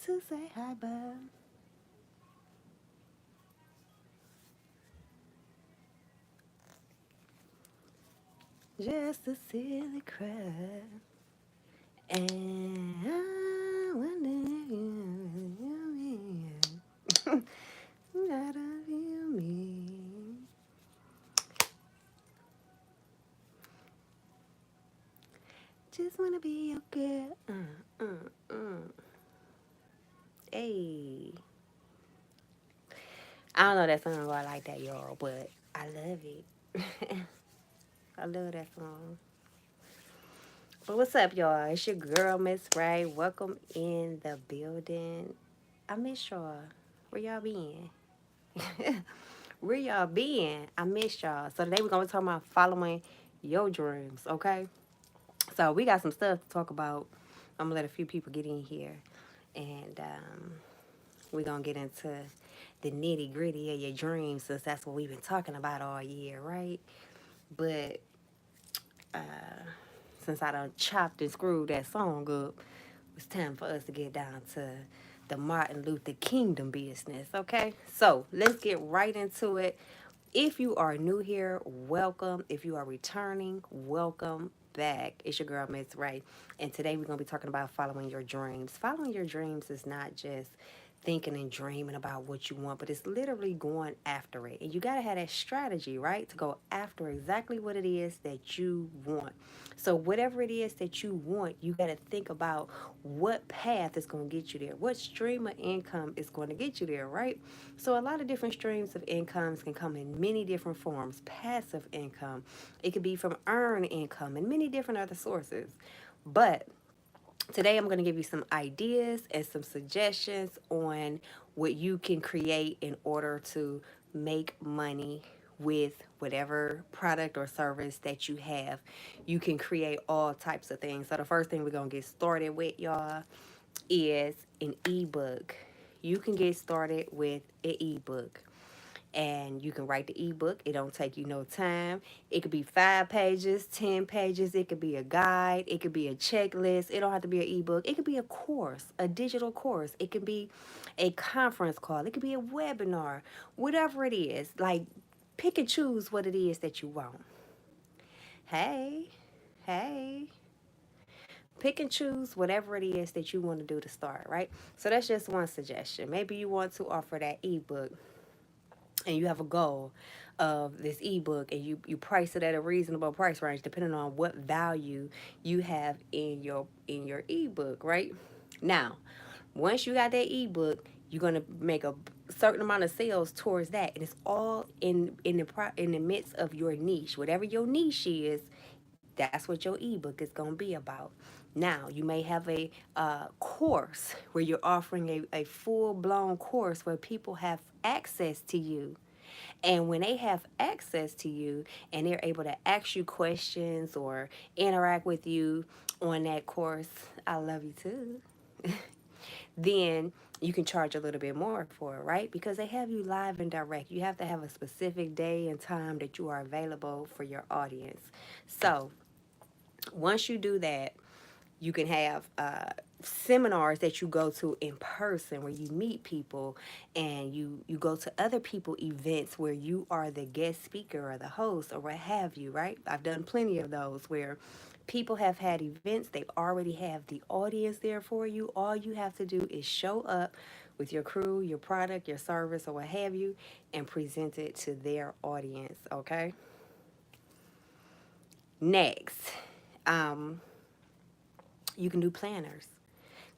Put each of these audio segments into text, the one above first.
to say hi, bud. Just a silly cry. And I wonder if you gotta feel me. Just wanna be your girl. Hey. I don't know that song I like that, y'all, but I love it. I love that song. But what's up, y'all? It's your girl, Miss Ray. Welcome in the building. I miss y'all. Where y'all been? Where y'all been? I miss y'all. So today we're gonna be talking about following your dreams, okay? So we got some stuff to talk about. I'm gonna let a few people get in here, and we're gonna get into the nitty gritty of your dreams, since that's what we've been talking about all year, right? But since I done chopped and screwed that song up, it's time for us to get down to the Martin Luther Kingdom business, okay? So let's get right into it. If you are new here, welcome. If you are returning, welcome back. It's your girl, Miss Ray. And today we're going to be talking about following your dreams. Following your dreams is not just thinking and dreaming about what you want, but it's literally going after it. And you got to have that strategy, right? To go after exactly what it is that you want. So, whatever it is that you want, you got to think about what path is going to get you there. What stream of income is going to get you there, right? So, a lot of different streams of incomes can come in many different forms. Passive income, it could be from earned income and many different other sources. But today, I'm going to give you some ideas and some suggestions on what you can create in order to make money with whatever product or service that you have. You can create all types of things. So, the first thing we're going to get started with, y'all, is an ebook. You can get started with an ebook, and you can write the ebook. It don't take you no time. It could be 5 pages, 10 pages. It could be a guide. It could be a checklist. It don't have to be an ebook. It could be a course, a digital course. It could be a conference call. It could be a webinar, whatever it is. Like, pick and choose what it is that you want. Hey, hey. Pick and choose whatever it is that you want to do to start, right? So that's just one suggestion. Maybe you want to offer that ebook, and you have a goal of this ebook, and you price it at a reasonable price range depending on what value you have in your ebook, right? Now, once you got that ebook, you're gonna make a certain amount of sales towards that, and it's all in the midst of your niche. Whatever your niche is, that's what your ebook is going to be about. Now, you may have a course where you're offering a full blown course where people have access to you. And when they have access to you and they're able to ask you questions or interact with you on that course, I love you too, then you can charge a little bit more for it, right? Because they have you live and direct. You have to have a specific day and time that you are available for your audience. So, once you do that, you can have seminars that you go to in person where you meet people, and you go to other people events where you are the guest speaker or the host or what have you, right? I've done plenty of those where people have had events. They already have the audience there for you. All you have to do is show up with your crew, your product, your service, or what have you, and present it to their audience, okay? Next, um, you can do planners.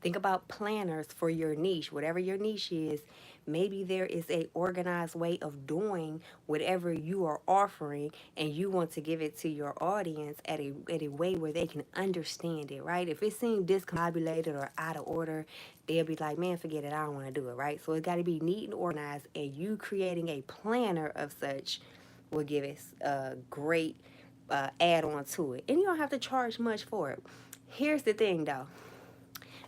Think about planners for your niche, whatever your niche is. Maybe there is a organized way of doing whatever you are offering, and you want to give it to your audience at a way where they can understand it, right? If it seems discombobulated or out of order, they'll be like, man, forget it, I don't want to do it, right? So it's got to be neat and organized, and you creating a planner of such will give it a great add on to it. And you don't have to charge much for it. Here's the thing though,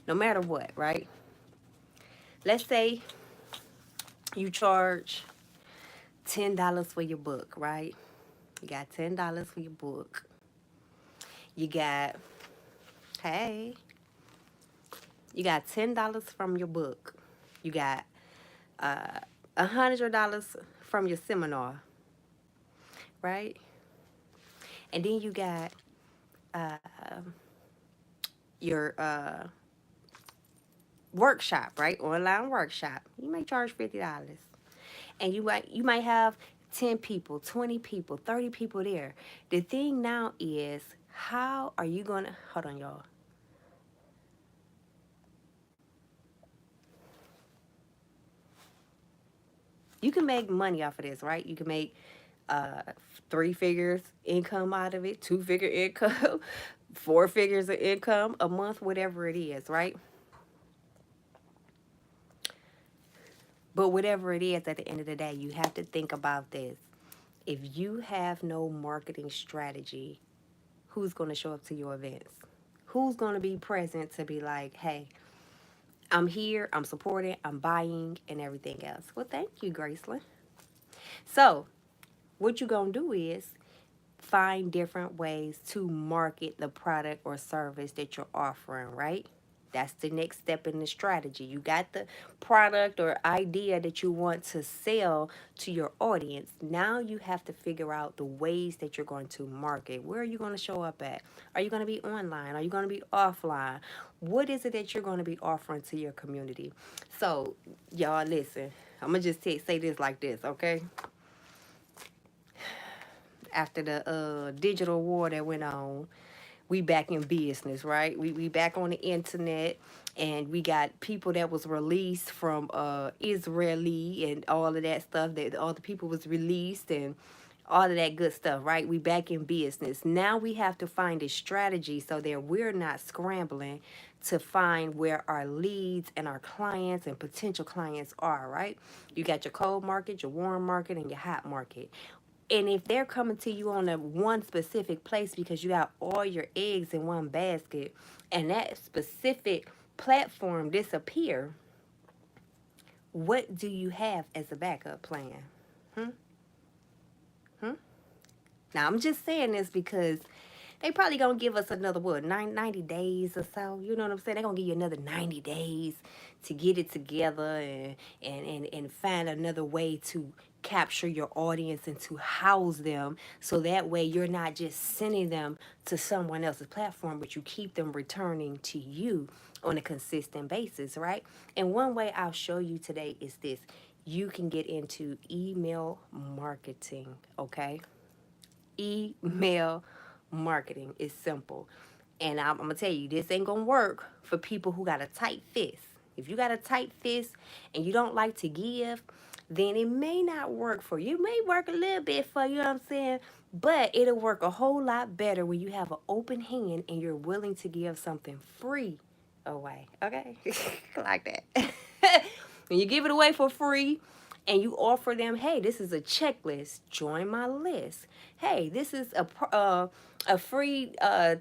no matter what, right? Let's say you charge $10 for your book, right? You got $10 for your book. You got, hey, You got $10 from your book. You got $100 from your seminar, right? And then you got uh, your workshop, right? Online workshop. You may charge $50, and you might have 10 people, 20 people, 30 people there. The thing now is, how are you gonna hold on, y'all? You can make money off of this, right? You can make uh 3 figures income out of it, 2 figure income, 4 figures of income a month, whatever it is, right? But whatever it is, at the end of the day, you have to think about this. If you have no marketing strategy, who's going to show up to your events? Who's going to be present to be like, hey, I'm here, I'm supporting, I'm buying, and everything else? Well, thank you, Graceland. So, what you going to do is find different ways to market the product or service that you're offering, right? That's the next step in the strategy. You got the product or idea that you want to sell to your audience. Now you have to figure out the ways that you're going to market. Where are you going to show up at? Are you going to be online? Are you going to be offline? What is it that you're going to be offering to your community? So, y'all, listen. I'm going to just say this like this, okay? After the digital war that went on, we back in business, right? We back on the internet, and we got people that was released from Israeli and all of that stuff, that all the people was released and all of that good stuff, right? We back in business. Now we have to find a strategy so that we're not scrambling to find where our leads and our clients and potential clients are, right? You got your cold market, your warm market, and your hot market. And if they're coming to you on a one specific place because you got all your eggs in one basket, and that specific platform disappear, what do you have as a backup plan? Hmm? Hmm? Now, I'm just saying this because they probably gonna give us another, what, 90 days or so. You know what I'm saying? They're gonna give you another 90 days to get it together, and find another way to capture your audience and to house them, so that way you're not just sending them to someone else's platform, but you keep them returning to you on a consistent basis, right? And one way I'll show you today is this. You can get into email marketing, okay? Email marketing is simple. And I'm gonna tell you, this ain't gonna work for people who got a tight fist. If you got a tight fist and you don't like to give, then it may not work for you. It may work a little bit for you, know what I'm saying? But it'll work a whole lot better when you have an open hand and you're willing to give something free away. Okay? Like that. When you give it away for free, and you offer them, hey, this is a checklist, join my list. Hey, this is a free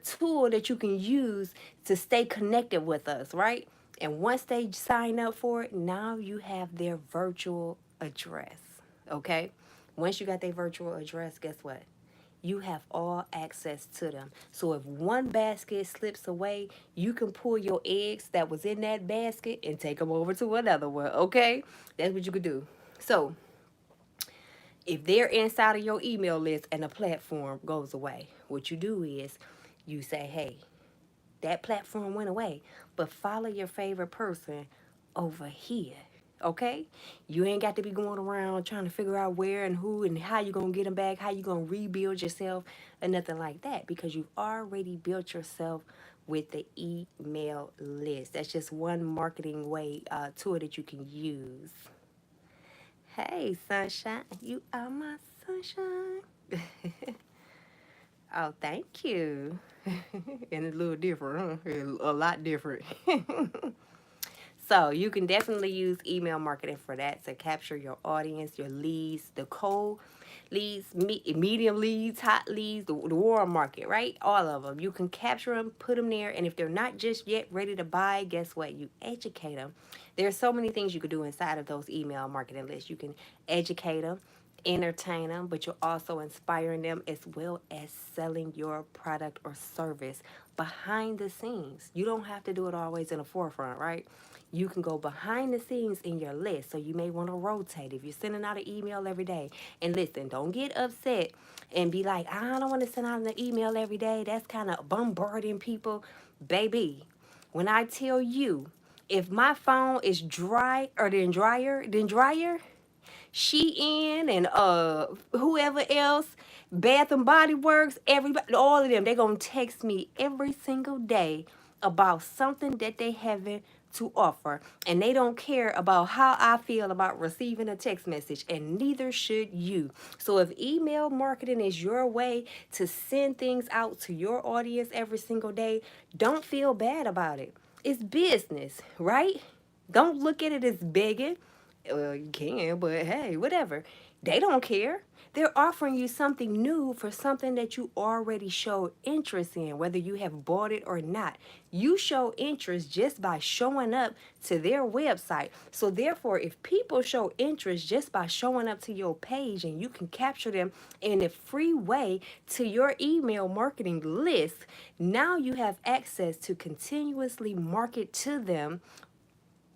tool that you can use to stay connected with us, right? And once they sign up for it, now you have their virtual address, okay? Once you got their virtual address, guess what? You have all access to them. So if one basket slips away, you can pull your eggs that was in that basket and take them over to another one, okay? That's what you could do. So if they're inside of your email list and the platform goes away, what you do is you say, hey, that platform went away, but follow your favorite person over here. Okay? You ain't got to be going around trying to figure out where and who and how you going to get them back, how you going to rebuild yourself, and nothing like that, because you've already built yourself with the email list. That's just one marketing way tool that you can use. Hey, sunshine, you are my sunshine. Oh, thank you. And it's a little different, huh? A lot different. So you can definitely use email marketing for that, to capture your audience, your leads, the cold leads, medium leads, hot leads, the warm market, right? All of them. You can capture them, put them there, and if they're not just yet ready to buy, guess what? You educate them. There's so many things you could do inside of those email marketing lists. You can educate them. entertain them, but you're also inspiring them as well as selling your product or service behind the scenes. You don't have to do it always in the forefront, right? You can go behind the scenes in your list. So you may want to rotate. If you're sending out an email every day, and listen, don't get upset and be like, I don't want to send out an email every day. That's kind of bombarding people. Baby, when I tell you, if my phone is dry or then drier, Shein and whoever else, Bath and Body Works, everybody, all of them, they're gonna text me every single day about something that they haven't to offer, and they don't care about how I feel about receiving a text message, and neither should you. So if email marketing is your way to send things out to your audience every single day, don't feel bad about it. It's business, right? Don't look at it as begging. Well, you can, but hey, whatever. They don't care. They're offering you something new for something that you already showed interest in, whether you have bought it or not. You show interest just by showing up to their website. So, therefore, if people show interest just by showing up to your page and you can capture them in a free way to your email marketing list, now you have access to continuously market to them,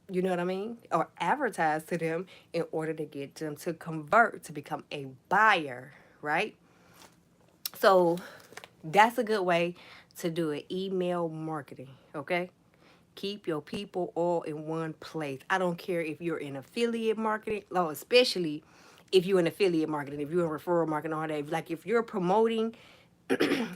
you know what I mean? Or advertise to them in order to get them to convert to become a buyer, right? So that's a good way to do it. Email marketing, okay? Keep your people all in one place. I don't care if you're in affiliate marketing, oh, especially if you're in affiliate marketing, if you're in referral marketing, all that. Like if you're promoting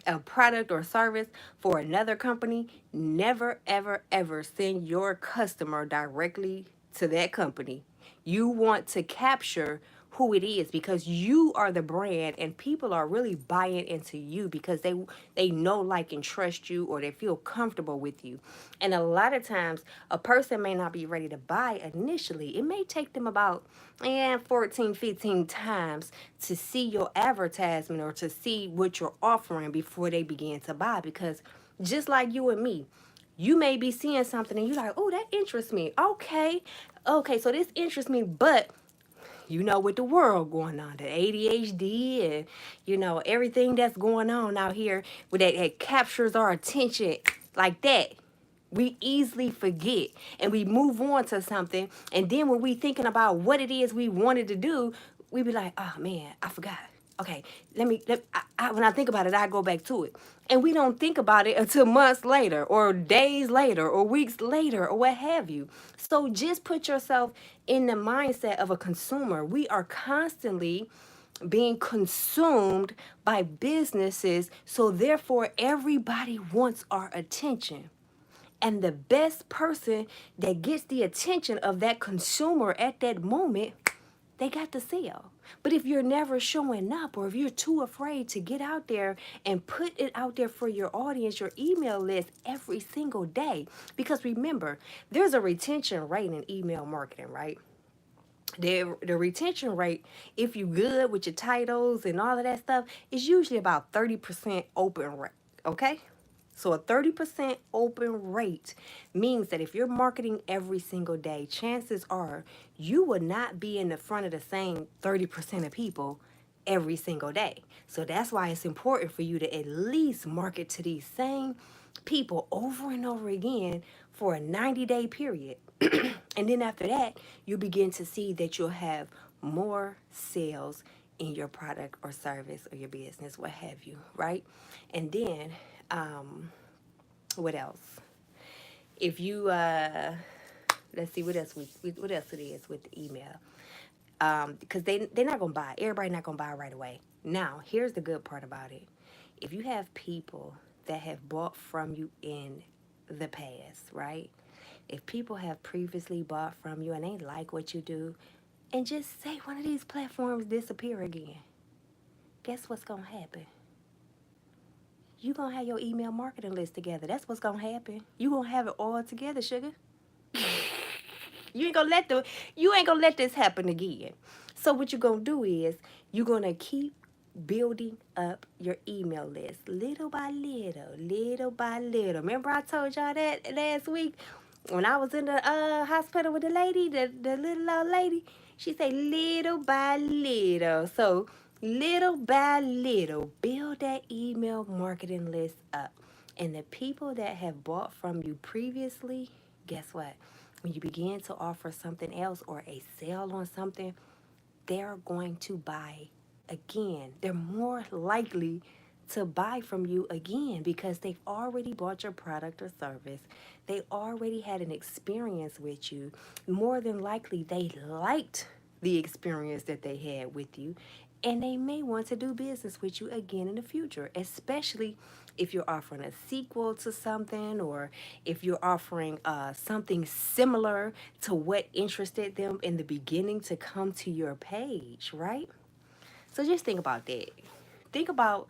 a product or service for another company, never, ever, ever send your customer directly to that company. You want to capture who it is because you are the brand and people are really buying into you because they know, like, and trust you, or they feel comfortable with you. And a lot of times a person may not be ready to buy initially. It may take them about 14, 15 times to see your advertisement or to see what you're offering before they begin to buy, because just like you and me, you may be seeing something and you're like, oh, that interests me. Okay, so this interests me, but you know, with the world going on, the ADHD and, everything that's going on out here with that captures our attention like that. We easily forget and we move on to something. And then when we thinking about what it is we wanted to do, we be like, oh man, I forgot. Okay, when I think about it, I go back to it. And we don't think about it until months later or days later or weeks later or what have you. So just put yourself in the mindset of a consumer. We are constantly being consumed by businesses. So therefore, everybody wants our attention. And the best person that gets the attention of that consumer at that moment, they got the sale. But if you're never showing up, or if you're too afraid to get out there and put it out there for your audience, your email list every single day, because remember, there's a retention rate in email marketing, right? The retention rate, if you good with your titles and all of that stuff, is usually about 30% open rate. Okay? So a 30% open rate means that if you're marketing every single day, chances are you will not be in the front of the same 30% of people every single day. So that's why it's important for you to at least market to these same people over and over again for a 90-day period. And then after that, you begin to see that you'll have more sales in your product or service or your business, what have you, right? And then, what else? If you, let's see, what else it is with the email. Because they're not going to buy. Everybody not going to buy right away. Now, here's the good part about it. If you have people that have bought from you in the past, right? If people have previously bought from you and they like what you do, and just say one of these platforms disappear again, guess what's going to happen? You're going to have your email marketing list together. That's what's going to happen. You're going to have it all together, sugar. You ain't gonna let this happen again. So what you're gonna do is you're gonna keep building up your email list little by little, little by little. Remember I told y'all that last week when I was in the hospital with the lady, the little old lady? She say little by little. So little by little, build that email marketing list up. And the people that have bought from you previously, guess what? When you begin to offer something else or a sale on something, they're going to buy again. They're more likely to buy from you again because they've already bought your product or service. They already had an experience with you. More than likely, they liked the experience that they had with you, and they may want to do business with you again in the future, especially if you're offering a sequel to something, or if you're offering something similar to what interested them in the beginning to come to your page, right? So just think about that. Think about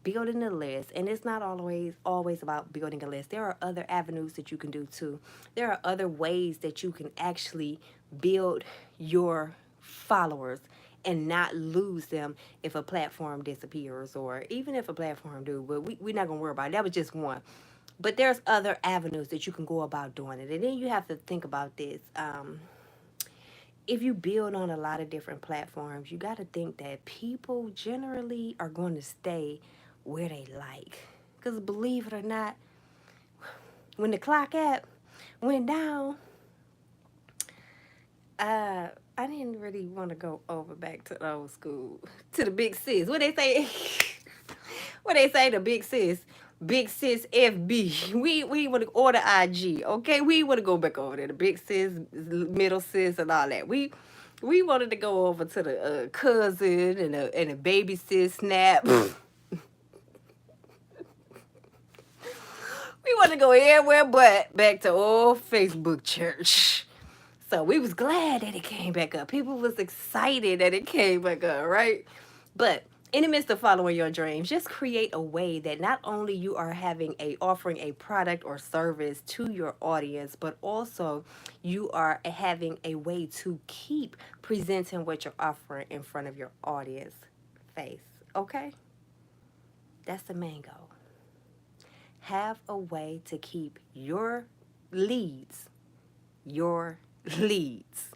building a list, and it's not always about building a list. There are other avenues that you can do too. There are other ways that you can actually build your followers and not lose them if a platform disappears, or even if a platform do, but we're not gonna worry about it. That was just one. But there's other avenues that you can go about doing it. And then you have to think about this. If you build on a lot of different platforms, you got to think that people generally are going to stay where they like. Because believe it or not, when the clock app went down, I didn't really want to go over back to the old school, to the big sis. What they say? What they say? The big sis. Big sis FB. We want to order IG. Okay, we want to go back over there. The big sis, middle sis, and all that. We wanted to go over to the cousin and the baby sis snap. We want to go everywhere but back to old Facebook church. So we was glad that it came back up. People was excited that it came back up, right? But in the midst of following your dreams, just create a way that not only you are offering a product or service to your audience, but also you are having a way to keep presenting what you're offering in front of your audience face. Okay? That's the main goal. Have a way to keep your leads your leads.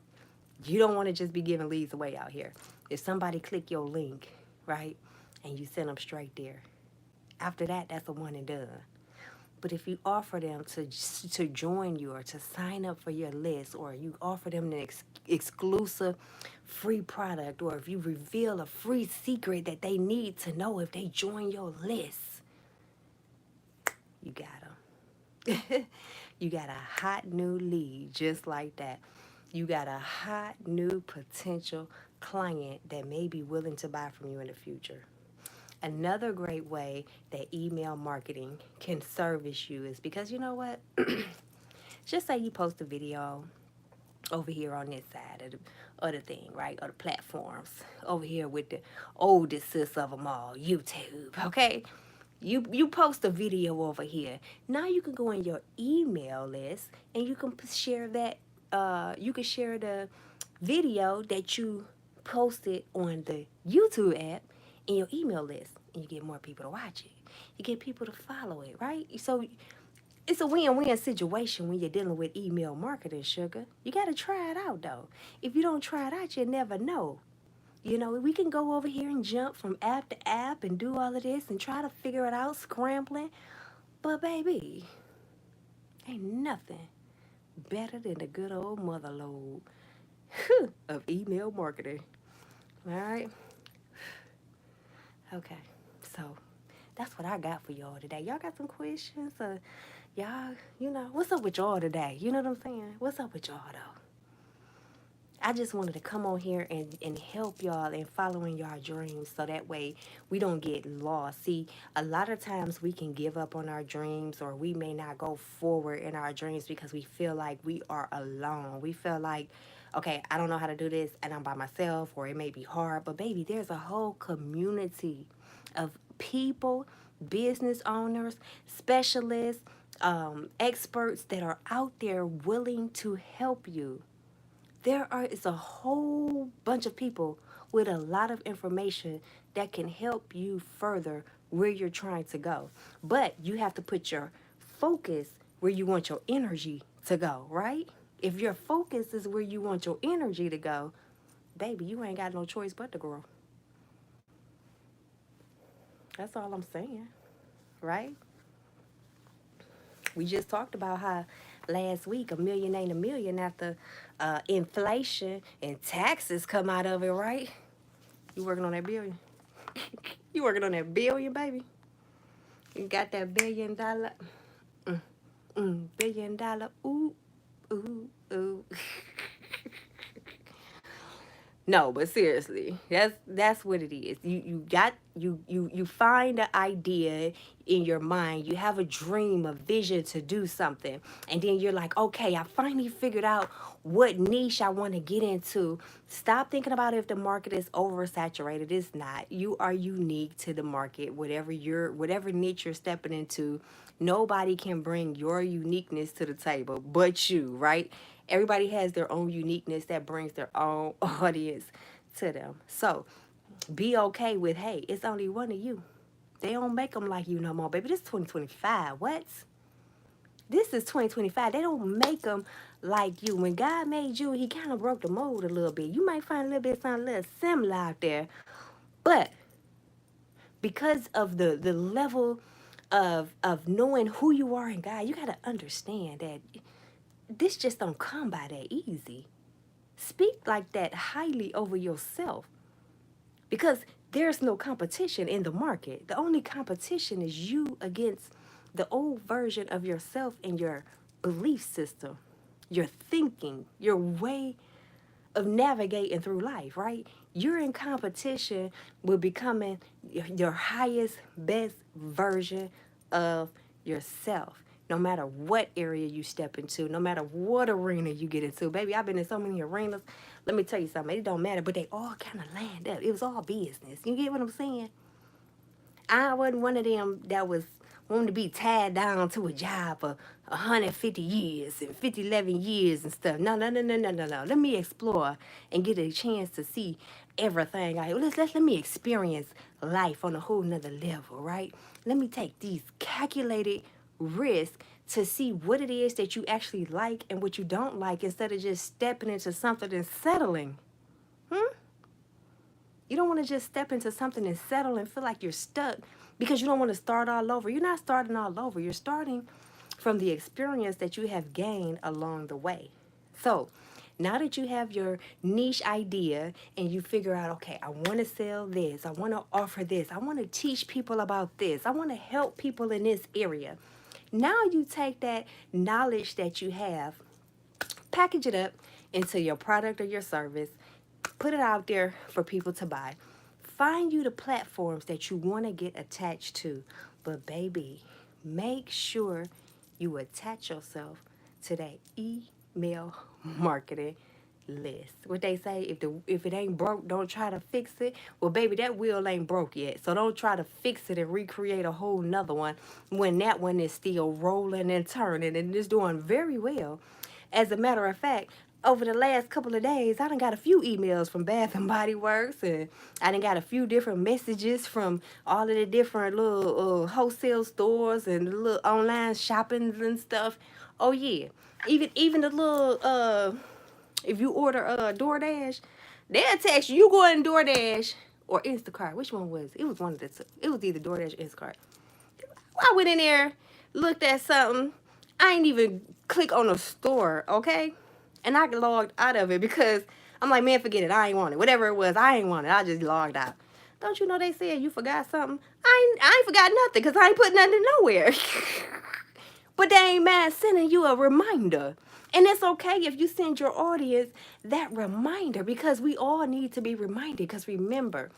You don't want to just be giving leads away out here. If somebody click your link, right, and you send them straight there, after that, that's a one and done. But if you offer them to join you or to sign up for your list, or you offer them an exclusive free product, or if you reveal a free secret that they need to know if they join your list, you got them. You got a hot new lead just like that. You got a hot new potential client that may be willing to buy from you in the future. Another great way that email marketing can service you is because, you know what? Just say you post a video over here on this side of the other thing, right? Or the platforms. Over here with the oldest sis of them all, YouTube, okay? You post a video over here. Now you can go in your email list and you can share that. You can share the video that you posted on the YouTube app in your email list, and you get more people to watch it. You get people to follow it, right? So it's a win-win situation when you're dealing with email marketing, sugar. You got to try it out, though. If you don't try it out, you never know. You know, we can go over here and jump from app to app and do all of this and try to figure it out, scrambling. But, baby, ain't nothing better than the good old mother load of email marketing. All right? Okay. So, that's what I got for y'all today. Y'all got some questions? Y'all, what's up with y'all today? You know what I'm saying? What's up with y'all, though? I just wanted to come on here and help y'all in following y'all dreams so that way we don't get lost. See, a lot of times we can give up on our dreams, or we may not go forward in our dreams because we feel like we are alone. We feel like, okay, I don't know how to do this and I'm by myself, or it may be hard. But baby, there's a whole community of people, business owners, specialists, experts that are out there willing to help you. It's a whole bunch of people with a lot of information that can help you further where you're trying to go. But you have to put your focus where you want your energy to go, right? If your focus is where you want your energy to go, baby, you ain't got no choice but to grow. That's all I'm saying, right? We just talked about how last week a million ain't a million after inflation and taxes come out of it, right? You working on that billion? You working on that billion, baby? You got that $1 billion? $1 billion? Ooh, ooh, ooh. No, but seriously, that's what it is. You find an idea in your mind. You have a dream, a vision to do something, and then you're like, okay, I finally figured out what niche I want to get into. Stop thinking about if the market is oversaturated. It's not. You are unique to the market. Whatever niche you're stepping into, nobody can bring your uniqueness to the table but you, right? Everybody has their own uniqueness that brings their own audience to them. So be okay with, hey, it's only one of you. They don't make them like you no more, baby. This is 2025. What? This is 2025. They don't make them like you. When God made you, he kind of broke the mold a little bit. You might find a little bit something a little similar out there. But because of the level of knowing who you are in God, you got to understand that this just don't come by that easy. Speak like that highly over yourself because there's no competition in the market. The only competition is you against the old version of yourself and your belief system, your thinking, your way of navigating through life, right? You're in competition with becoming your highest, best version of yourself. No matter what area you step into, no matter what arena you get into. Baby, I've been in so many arenas. Let me tell you something. It don't matter, but they all kind of land up. It was all business. You get what I'm saying? I wasn't one of them that was wanting to be tied down to a job for 150 years and 11 years and stuff. No, no, no, no, no, no, no. Let me explore and get a chance to see everything. Let me experience life on a whole nother level, right? Let me take these calculated risks to see what it is that you actually like and what you don't like instead of just stepping into something and settling. You don't want to just step into something and settle and feel like you're stuck because you don't want to start all over. You're not starting all over. You're starting from the experience that you have gained along the way. So now that you have your niche idea and you figure out, okay, I want to sell this, I want to offer this, I want to teach people about this, I want to help people in this area. Now you take that knowledge that you have, package it up into your product or your service, put it out there for people to buy. Find you the platforms that you want to get attached to. But baby, make sure you attach yourself to that email marketing list. What they say, if it ain't broke, don't try to fix it. Well, baby, that wheel ain't broke yet. So don't try to fix it and recreate a whole nother one when that one is still rolling and turning and is doing very well. As a matter of fact, over the last couple of days, I done got a few emails from Bath and Body Works, and I done got a few different messages from all of the different little wholesale stores and the little online shoppings and stuff. Oh yeah, even the little if you order DoorDash, they'll text you. You go on DoorDash or Instacart. Which one was it? It was one of the two. It was either DoorDash or Instacart. I went in there, looked at something. I ain't even click on the store, okay? And I logged out of it because I'm like, man, forget it. I ain't want it. Whatever it was, I ain't want it. I just logged out. Don't you know they said you forgot something? I ain't forgot nothing because I ain't put nothing nowhere. But they ain't mad sending you a reminder. And it's okay if you send your audience that reminder because we all need to be reminded. Because remember,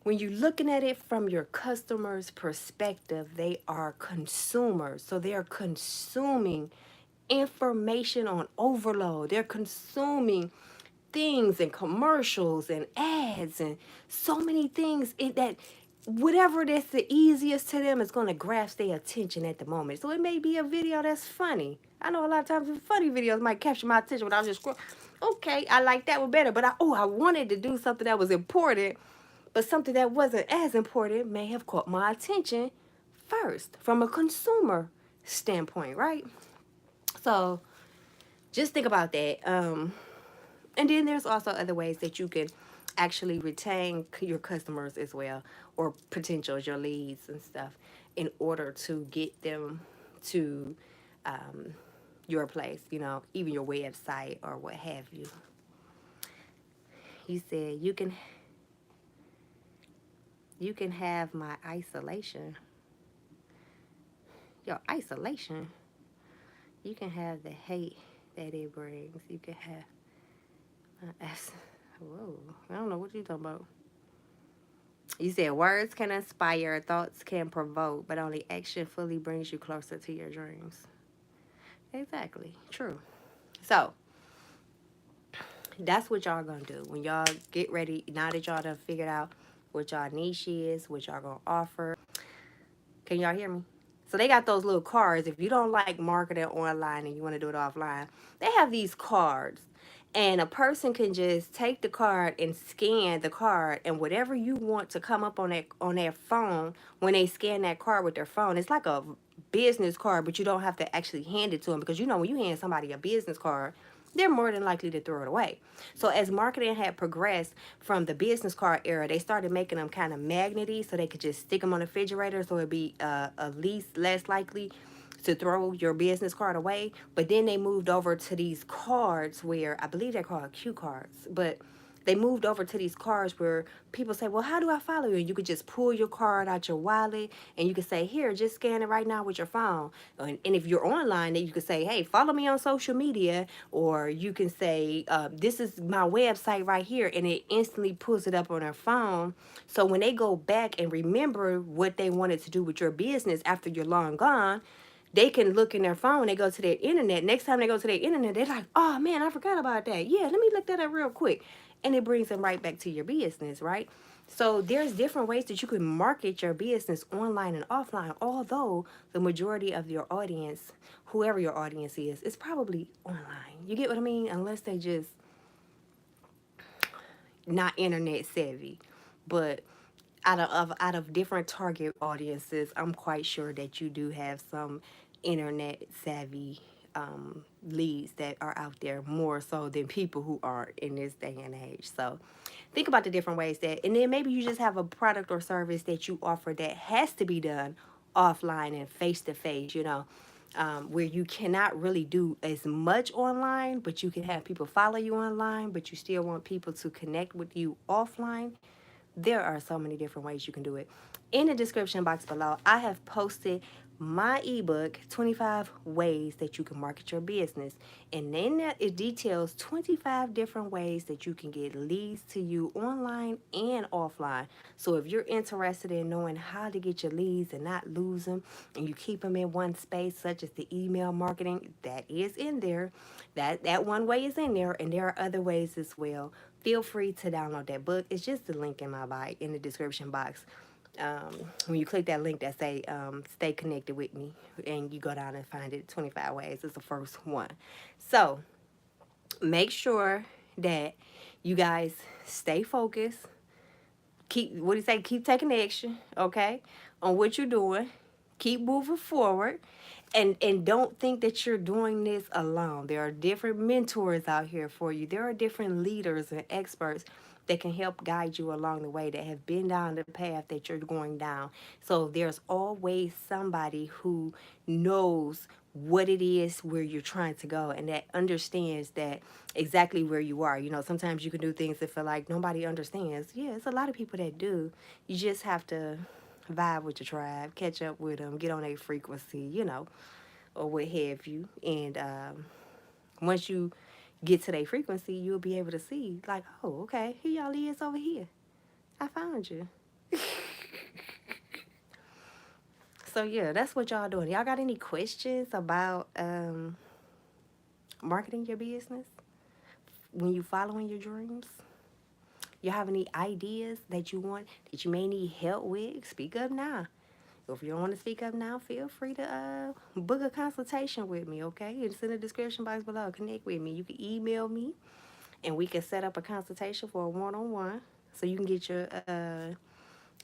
when you're looking at it from your customer's perspective, they are consumers. So they're consuming information on overload. They're consuming things and commercials and ads and so many things that whatever that's the easiest to them is going to grasp their attention at the moment. So it may be a video that's funny. I know a lot of times funny videos might capture my attention when I was just scrolling. Okay, I like that one better, but I wanted to do something that was important, but something that wasn't as important may have caught my attention first from a consumer standpoint, right? So just think about that. And then there's also other ways that you can actually retain your customers as well, or potentials, your leads and stuff, in order to get them to your place, even your website or what have you. You said you can have my isolation. Your isolation. You can have the hate that it brings. You can have whoa. I don't know what you're talking about. You said words can inspire, thoughts can provoke, but only action fully brings you closer to your dreams. Exactly. True. So that's what y'all gonna do when y'all get ready. Now that y'all done figured out what y'all niche is, what y'all gonna offer. Can y'all hear me? So they got those little cards. If you don't like marketing online and you want to do it offline, they have these cards. And a person can just take the card and scan the card, and whatever you want to come up on their phone when they scan that card with their phone, it's like a business card, but you don't have to actually hand it to them, because when you hand somebody a business card, they're more than likely to throw it away. So as marketing had progressed from the business card era, they started making them kind of magnety, so they could just stick them on the refrigerator, so it'd be at least less likely to throw your business card away. But then they moved over to these cards where I believe they're called cue cards, but they moved over to these cards where people say, well, how do I follow you? And you could just pull your card out your wallet, and you could say, here, just scan it right now with your phone. And if you're online, then you could say, hey, follow me on social media. Or you can say, this is my website right here. And it instantly pulls it up on their phone. So when they go back and remember what they wanted to do with your business after you're long gone, they can look in their phone. They go to their internet. Next time they go to their internet, they're like, oh man, I forgot about that. Yeah, let me look that up real quick. And it brings them right back to your business, right? So there's different ways that you can market your business online and offline, although the majority of your audience, whoever your audience is probably online. You get what I mean? Unless they just not internet savvy. But out of different target audiences, I'm quite sure that you do have some internet savvy leads that are out there, more so than people who are in this day and age. So think about the different ways that, and then maybe you just have a product or service that you offer that has to be done offline and face to face, where you cannot really do as much online, but you can have people follow you online, but you still want people to connect with you offline. There are so many different ways you can do it. In the description box below, I have posted my ebook, 25 ways that you can market your business. And in that, it details 25 different ways that you can get leads to you online and offline. So if you're interested in knowing how to get your leads and not lose them, and you keep them in one space, such as the email marketing, that is in there. That one way is in there, and there are other ways as well. Feel free to download that book. It's just the link in my bio in the description box. When you click that link that say stay connected with me, and you go down and find it, 25 ways is the first one. So make sure that you guys stay focused. Keep taking action, okay, on what you're doing. Keep moving forward, and don't think that you're doing this alone. There are different mentors out here for you. There are different leaders and experts that can help guide you along the way, that have been down the path that you're going down. So there's always somebody who knows what it is where you're trying to go, and that understands that exactly where you are. Sometimes you can do things that feel like nobody understands. Yeah, it's a lot of people that do. You just have to vibe with your tribe, catch up with them, get on a frequency, or what have you. And once you get to their frequency, you'll be able to see, like, oh, okay, here y'all is over here. I found you. So yeah, that's what y'all doing. Y'all got any questions about marketing your business when you following your dreams? You have any ideas that you may need help with? Speak up now. If you don't want to speak up now, feel free to book a consultation with me, okay? It's in the description box below. Connect with me. You can email me, and we can set up a consultation for a one-on-one, so you can get your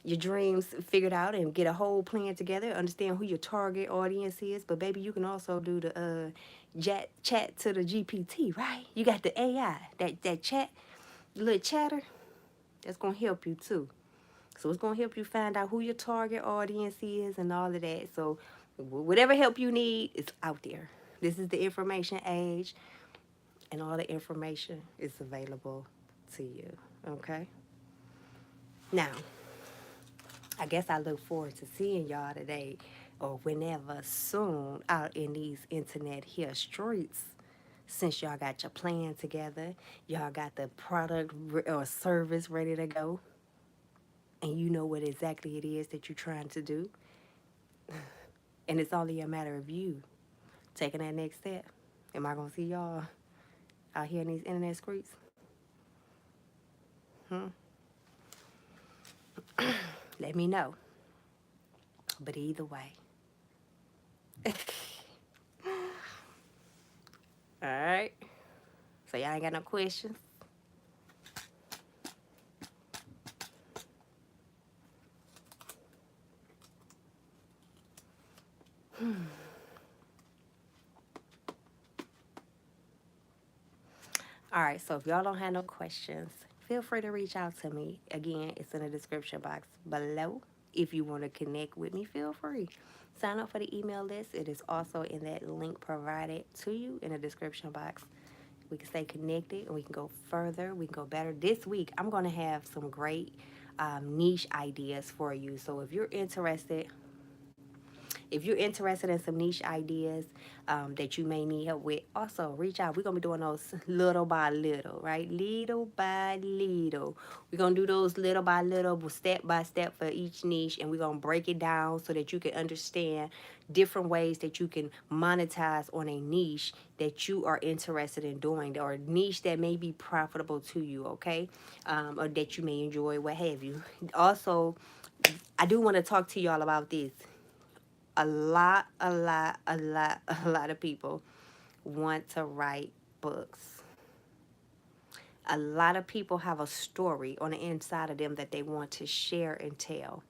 your dreams figured out and get a whole plan together, understand who your target audience is. But baby, you can also do the chat to the GPT, right? You got the AI, that chat, little chatter, that's gonna help you too. So it's gonna help you find out who your target audience is and all of that. So whatever help you need is out there. This is the information age, and all the information is available to you. Okay. Now, I guess I look forward to seeing y'all today or whenever soon out in these internet here streets. Since y'all got your plan together, y'all got the product or service ready to go, and you know what exactly it is that you're trying to do, and it's only a matter of you taking that next step. Am I gonna see y'all out here in these internet streets? Let me know. But either way. All right. So y'all ain't got no questions? All right, so if y'all don't have no questions, feel free to reach out to me. Again, it's in the description box below. If you want to connect with me, feel free. Sign up for the email list. It is also in that link provided to you in the description box. We can stay connected and we can go further. We can go better. This week, I'm going to have some great niche ideas for you. So if you're interested in some niche ideas that you may need help with, also reach out. We're going to be doing those little by little, right? Little by little. We're going to do those little by little, step by step for each niche, and we're going to break it down so that you can understand different ways that you can monetize on a niche that you are interested in doing, or a niche that may be profitable to you, okay? Or that you may enjoy, what have you. Also, I do want to talk to y'all about this. A lot of people want to write books. A lot of people have a story on the inside of them that they want to share and tell.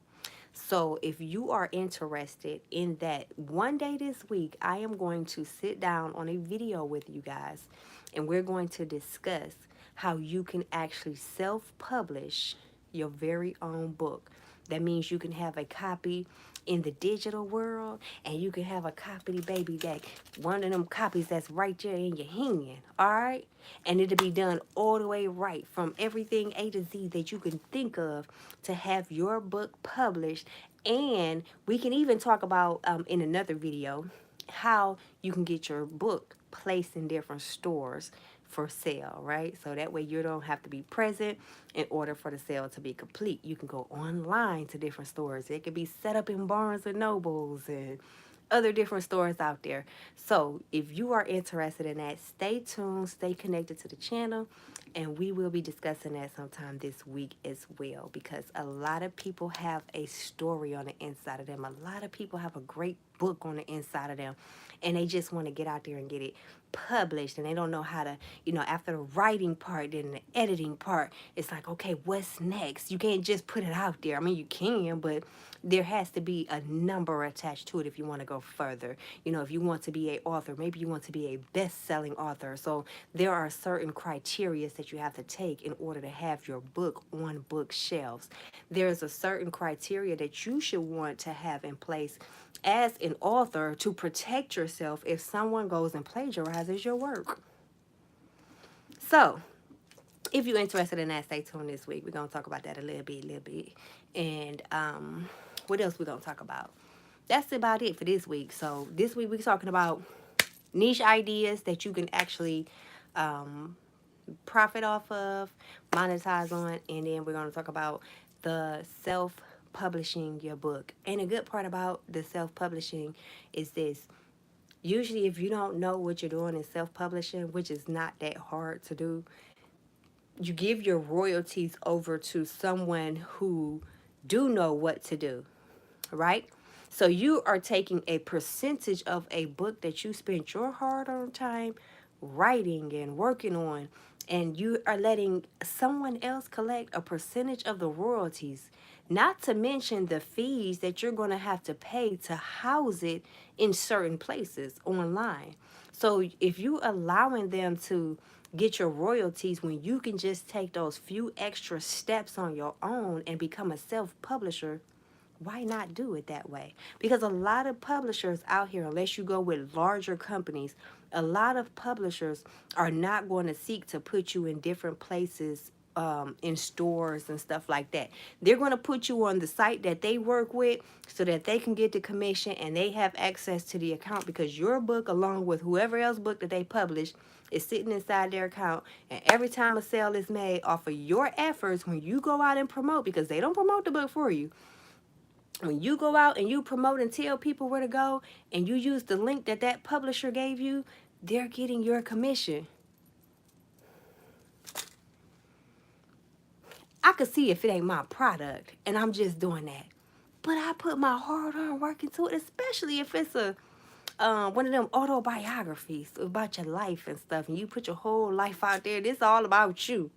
So if you are interested in that, one day this week, I am going to sit down on a video with you guys, and we're going to discuss how you can actually self-publish your very own book. That means you can have a copy in the digital world, and you can have a copy, baby, that one of them copies that's right there in your hand, all right? And it'll be done all the way right, from everything A to Z that you can think of to have your book published. And we can even talk about in another video how you can get your book placed in different stores for sale, right? So that way you don't have to be present in order for the sale to be complete. You can go online to different stores. It could be set up in Barnes and Nobles and other different stores out there. So if you are interested in that, stay tuned, stay connected to the channel, and we will be discussing that sometime this week as well, because a lot of people have a story on the inside of them. A lot of people have a great book on the inside of them, and they just want to get out there and get it published, and they don't know how to, after the writing part, then the editing part, it's like, okay, what's next? You can't just put it out there. I mean, you can, but there has to be a number attached to it if you want to go further. If you want to be an author, maybe you want to be a best-selling author. So there are certain criteria that you have to take in order to have your book on bookshelves. There's a certain criteria that you should want to have in place as an author to protect yourself if someone goes and plagiarizes your work. So if you're interested in that, stay tuned this week. We're going to talk about that a little bit. And what else we're going to talk about? That's about it for this week. So this week we're talking about niche ideas that you can actually profit off of, monetize on, and then we're going to talk about the self-publishing your book. And a good part about the self-publishing is this. Usually if you don't know what you're doing in self-publishing, which is not that hard to do, you give your royalties over to someone who do know what to do, right? So you are taking a percentage of a book that you spent your hard-earned time writing and working on, and you are letting someone else collect a percentage of the royalties. Not to mention the fees that you're going to have to pay to house it in certain places online. So if you allowing them to get your royalties when you can just take those few extra steps on your own and become a self-publisher, why not do it that way? Because a lot of publishers out here, unless you go with larger companies, a lot of publishers are not going to seek to put you in different places, in stores and stuff like that. They're going to put you on the site that they work with so that they can get the commission and they have access to the account, because your book, along with whoever else book that they publish, is sitting inside their account. And every time a sale is made off of your efforts, when you go out and promote, because they don't promote the book for you, when you go out and you promote and tell people where to go and you use the link that that publisher gave you, they're getting your commission. I could see if it ain't my product and I'm just doing that, but I put my hard-earned work into it, especially if it's a one of them autobiographies about your life and stuff, and you put your whole life out there. This is all about you.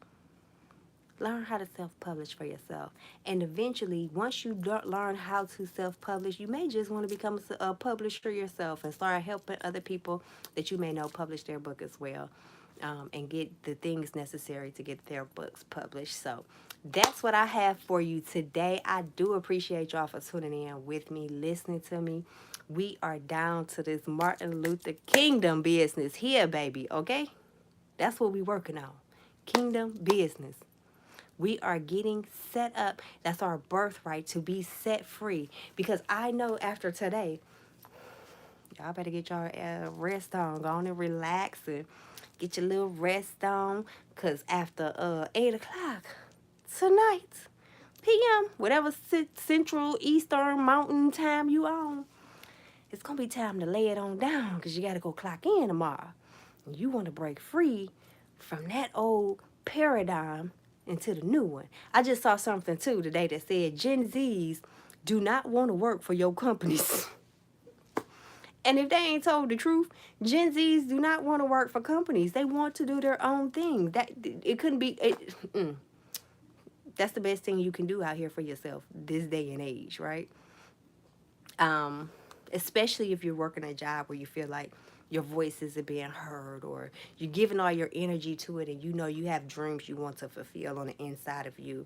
Learn how to self-publish for yourself. And eventually, once you learn how to self-publish, you may just want to become a publisher yourself and start helping other people that you may know publish their book as well, and get the things necessary to get their books published. So that's what I have for you today. I do appreciate y'all for tuning in with me, listening to me. We are down to this Martin Luther Kingdom business here, baby, okay? That's what we working on. Kingdom business. We are getting set up. That's our birthright, to be set free. Because I know after today, y'all better get y'all rest on. Go on and relax and get your little rest on. Because after 8 o'clock tonight, p.m., whatever Central, Eastern, Mountain time you on, it's going to be time to lay it on down, because you got to go clock in tomorrow. And you want to break free from that old paradigm into the new one. I just saw something too today that said Gen Zs do not want to work for your companies. And if they ain't told the truth, Gen Zs do not want to work for companies. They want to do their own thing. That it couldn't be. That's the best thing you can do out here for yourself this day and age, right? Especially if you're working a job where you feel like your voice isn't being heard, or you're giving all your energy to it, and you know you have dreams you want to fulfill on the inside of you.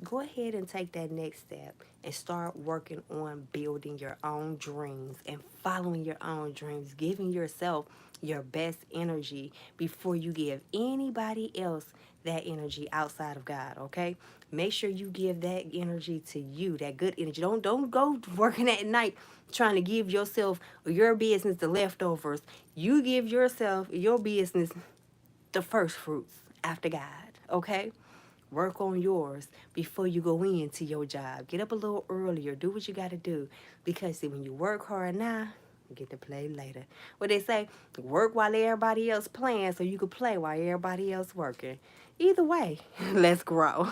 Go ahead and take that next step and start working on building your own dreams and following your own dreams, giving yourself your best energy before you give anybody else that energy outside of God, okay? Make sure you give that energy to you, that good energy. Don't go working at night trying to give yourself or your business the leftovers. You give yourself, your business, the first fruits after God, okay? Work on yours before you go into your job. Get up a little earlier. Do what you got to do. Because see, when you work hard now, you get to play later. What they say, work while everybody else playing so you can play while everybody else working. Either way, let's grow.